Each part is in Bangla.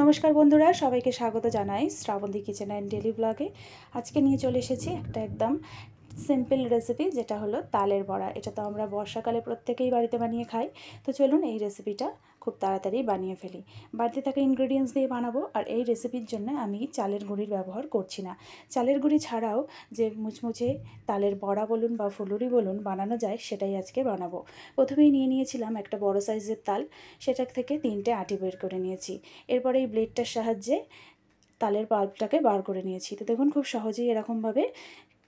নমস্কার বন্ধুরা, সবাইকে স্বাগত জানাই শ্রাবন্তী কিচেন অ্যান্ড ডেলি ব্লগে। আজকে নিয়ে চলে এসেছি একটা একদম সিম্পল রেসিপি, যেটা হলো তালের বড়া। এটা তো আমরা বর্ষাকালে প্রত্যেকেই বাড়িতে বানিয়ে খাই। তো চলুন এই রেসিপিটা খুব তাড়াতাড়ি বানিয়ে ফেলি। বাড়িতে থাকা ইনগ্রেডিয়েন্টস দিয়ে বানাবো। আর এই রেসিপির জন্য আমি চালের গুঁড়ির ব্যবহার করছি না। চালের গুঁড়ি ছাড়াও যে মুচমুচে তালের বড়া বলুন বা ফুলুরি বলুন বানানো যায়, সেটাই আজকে বানাবো। প্রথমেই নিয়ে নিয়েছিলাম একটা বড় সাইজের তাল, সেটা থেকে 3টে আটি বের করে নিয়েছি। এরপরে এই ব্লেডটার সাহায্যে তালের পাল্পটাকে বার করে নিয়েছি। তো দেখুন খুব সহজেই এরকমভাবে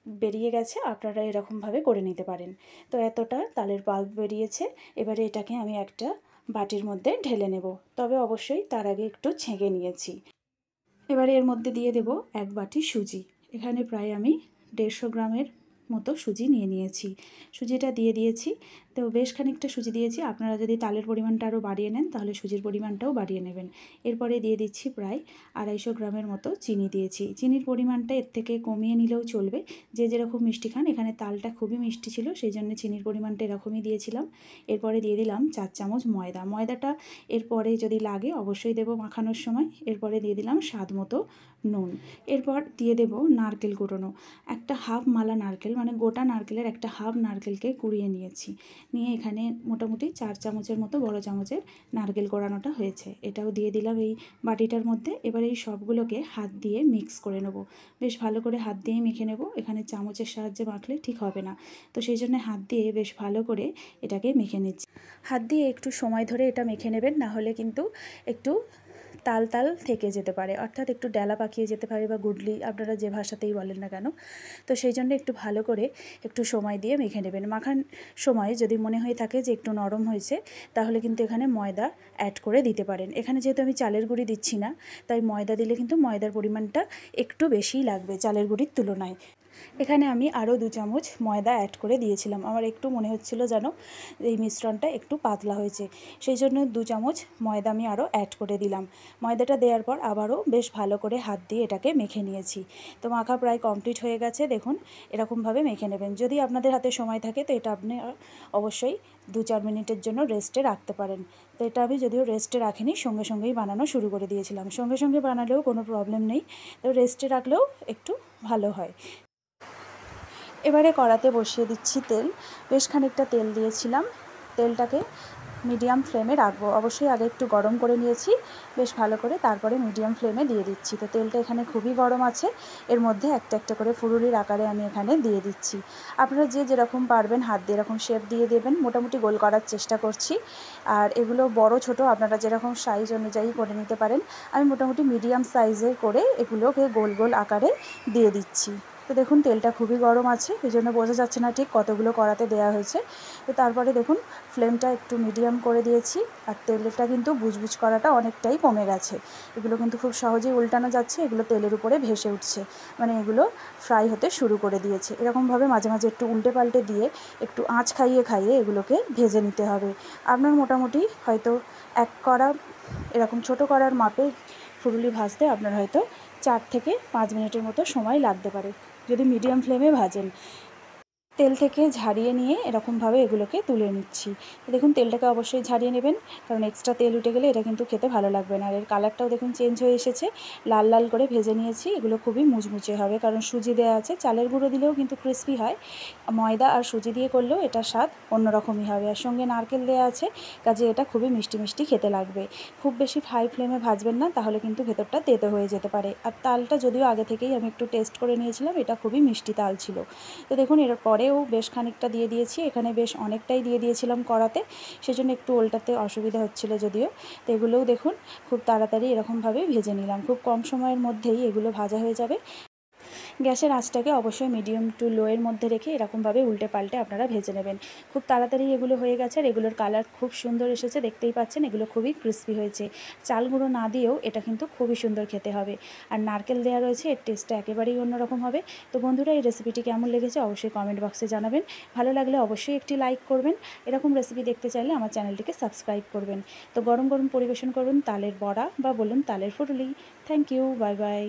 বেরিয়ে গেছে। আপনারা এরকমভাবে করে নিতে পারেন। তো এতটা তালের পাল্প বেরিয়েছে। এবারে এটাকে আমি একটা বাটির মধ্যে ঢেলে নেব, তবে অবশ্যই তার আগে একটু ছেঁকে নিয়েছি। এবারে এর মধ্যে দিয়ে দেব 1 বাটি সুজি। এখানে প্রায় আমি 150 গ্রামের মতো সুজি নিয়ে নিয়েছি। সুজিটা দিয়ে দিয়েছি। তো বেশ খানিকটা সুজি দিয়েছি। আপনারা যদি তালের পরিমাণটা আরও বাড়িয়ে নেন তাহলে সুজির পরিমাণটাও বাড়িয়ে নেবেন। এরপরে দিয়ে দিচ্ছি প্রায় 250 গ্রামের মতো চিনি দিয়েছি। চিনির পরিমাণটা এর থেকে কমিয়ে নিলেও চলবে, যে যেরকম মিষ্টি খান। এখানে তালটা খুবই মিষ্টি ছিল, সেই জন্য চিনির পরিমাণটা এরকমই দিয়েছিলাম। এরপরে দিয়ে দিলাম 4 চামচ ময়দা। ময়দাটা এরপরে যদি লাগে অবশ্যই দেবো মাখানোর সময়। এরপরে দিয়ে দিলাম স্বাদ মতো নুন। এরপর দিয়ে দেব নারকেল কুড়োনো। একটা হাফ মালা নারকেল, মানে গোটা নারকেলের একটা হাফ নারকেলকে কুড়িয়ে নিয়েছি। নিয়ে এখানে মোটামুটি 4 চামচের মতো বড় চামচের নারকেল কোড়ানোটা হয়েছে, এটাও দিয়ে দিলাম এই বাটিটার মধ্যে। এবার এই সবগুলোকে হাত দিয়ে মিক্স করে নেব। বেশ ভালো করে হাত দিয়ে মেখে নেব। এখানে চামচের সাহায্যে মাখলে ঠিক হবে না, তো সেই জন্য হাত দিয়ে বেশ ভালো করে এটাকে মেখে নিচ্ছি। হাত দিয়ে একটু সময় ধরে এটা মেখে নেবেন, না হলে কিন্তু একটু তাল তাল থেকে যেতে পারে, অর্থাৎ একটু ডেলা পাকিয়ে যেতে পারে বা গুডলি, আপনারা যে ভাষাতেই বলেন না কেন। তো সেই জন্য একটু ভালো করে একটু সময় দিয়ে মেখে নেবেন। মাখার সময় যদি মনে হয়ে থাকে যে একটু নরম হয়েছে, তাহলে কিন্তু এখানে ময়দা অ্যাড করে দিতে পারেন। এখানে যেহেতু আমি চালের গুঁড়ি দিচ্ছি না, তাই ময়দা দিলে কিন্তু ময়দার পরিমাণটা একটু বেশিই লাগবে চালের গুঁড়ির তুলনায়। এখানে আমি আরও 2 চামচ ময়দা অ্যাড করে দিয়েছিলাম। আমার একটু মনে হচ্ছিল যেন এই মিশ্রণটা একটু পাতলা হয়েছে, সেই জন্য 2 চামচ ময়দা আমি আরও অ্যাড করে দিলাম। ময়দাটা দেওয়ার পর আবারও বেশ ভালো করে হাত দিয়ে এটাকে মেখে নিয়েছি। তো মাখা প্রায় কমপ্লিট হয়ে গেছে। দেখুন এরকমভাবে মেখে নেবেন। যদি আপনাদের হাতে সময় থাকে তো এটা আপনি অবশ্যই 2-4 মিনিটের জন্য রেস্টে রাখতে পারেন। তো এটা আমি যদিও রেস্টে রাখিনি, সঙ্গে সঙ্গেই বানানো শুরু করে দিয়েছিলাম। সঙ্গে সঙ্গে বানালেও কোনো প্রবলেম নেই, তো রেস্টে রাখলেও একটু ভালো হয়। এবারে কড়াতে বসিয়ে দিচ্ছি তেল। বেশ খানিকটা তেল দিয়েছিলাম। তেলটাকে মিডিয়াম ফ্লেমে রাখবো। অবশ্যই আগে একটু গরম করে নিয়েছি বেশ ভালো করে, তারপরে মিডিয়াম ফ্লেমে দিয়ে দিচ্ছি। তো তেলটা এখানে খুবই গরম আছে। এর মধ্যে একটা একটা করে ফুলুরির আকারে আমি এখানে দিয়ে দিচ্ছি। আপনারা যে যেরকম পারবেন হাত দিয়ে এরকম শেপ দিয়ে দেবেন। মোটামুটি গোল করার চেষ্টা করছি। আর এগুলো বড় ছোট আপনারা যেরকম সাইজ অনুযায়ী করে নিতে পারেন। আমি মোটামুটি মিডিয়াম সাইজের করে এগুলোকে গোল গোল আকারে দিয়ে দিচ্ছি। তো দেখুন তেলটা খুবই গরম আছে, এই জন্য বোঝা যাচ্ছে না ঠিক কতগুলো কড়াতে দেওয়া হয়েছে। তো তারপরে দেখুন ফ্লেমটা একটু মিডিয়াম করে দিয়েছি। আর তেলটা কিন্তু বুজবুজ করাটা অনেকটাই কমে গেছে। এগুলো কিন্তু খুব সহজেই উল্টানো যাচ্ছে, এগুলো তেলের উপরে ভেসে উঠছে, মানে এগুলো ফ্রাই হতে শুরু করে দিয়েছে। এরকমভাবে মাঝে মাঝে একটু উল্টে পাল্টে দিয়ে একটু আঁচ খাইয়ে খাইয়ে এগুলোকে ভেজে নিতে হবে। আপনার মোটামুটি হয়তো 1 কড়া এরকম ছোটো কড়ার মাপে ফুলুরি ভাজতে আপনার হয়তো 4 থেকে 5 মিনিটের মতো সময় লাগতে পারে, যদি মিডিয়াম ফ্লেমে ভাজেন। তেল থেকে ঝারিয়ে নিয়ে এরকমভাবে এগুলোকে তুলে নিচ্ছি। দেখুন তেলটাকে অবশ্যই ঝারিয়ে নেবেন, কারণ এক্সট্রা তেল উঠে গেলে এটা কিন্তু খেতে ভালো লাগবে না। আর এর কালারটাও দেখুন চেঞ্জ হয়ে এসেছে। লাল লাল করে ভেজে নিয়েছি। এগুলো খুবই মুচমুচে হবে, কারণ সুজি দেওয়া আছে। চালের গুঁড়ো দিলেও কিন্তু ক্রিস্পি হয়, ময়দা আর সুজি দিয়ে করলেও এটা স্বাদ অন্যরকমই হবে। আর সঙ্গে নারকেল দেওয়া আছে, কাজে এটা খুবই মিষ্টি মিষ্টি খেতে লাগবে। খুব বেশি হাই ফ্লেমে ভাজবেন না, তাহলে কিন্তু ভেতরটা তেতো হয়ে যেতে পারে। আর তালটা যদিও আগে থেকেই আমি একটু টেস্ট করে নিয়েছিলাম, এটা খুবই মিষ্টি তাল ছিল। তো দেখুন এর পরেও বেশ খানিকটা দিয়ে দিয়েছি। এখানে বেশ অনেকটাই দিয়ে দিয়েছিলাম কড়াতে, সেজন্য একটু ওল্টাতে অসুবিধা হচ্ছিল যদিও। তো এগুলোও দেখুন খুব তাড়াতাড়ি এরকমভাবে ভেজে নিলাম। খুব কম সময়ের মধ্যেই এগুলো ভাজা হয়ে যাবে। গ্যাসের আঁচটাকে অবশ্যই মিডিয়াম টু লো এর মধ্যে রেখে এরকমভাবে উল্টে পাল্টে আপনারা ভেজে নেবেন। খুব তাড়াতাড়ি এগুলো হয়ে গেছে। আর এগুলোর কালার খুব সুন্দর এসেছে, দেখতেই পাচ্ছেন। এগুলো খুবই ক্রিস্পি হয়েছে। চাল গুঁড়ো না দিয়েও এটা কিন্তু খুবই সুন্দর খেতে হবে। আর নারকেল দেওয়া রয়েছে, এর টেস্টটা একেবারেই অন্যরকম হবে। তো বন্ধুরা, এই রেসিপিটি কেমন লেগেছে অবশ্যই কমেন্ট বক্সে জানাবেন। ভালো লাগলে অবশ্যই একটি লাইক করবেন। এরকম রেসিপি দেখতে চাইলে আমার চ্যানেলটিকে সাবস্ক্রাইব করবেন। তো গরম গরম পরিবেশন করুন তালের বড়া বা বলুন তালের ফুলুরি। Thank you, bye by.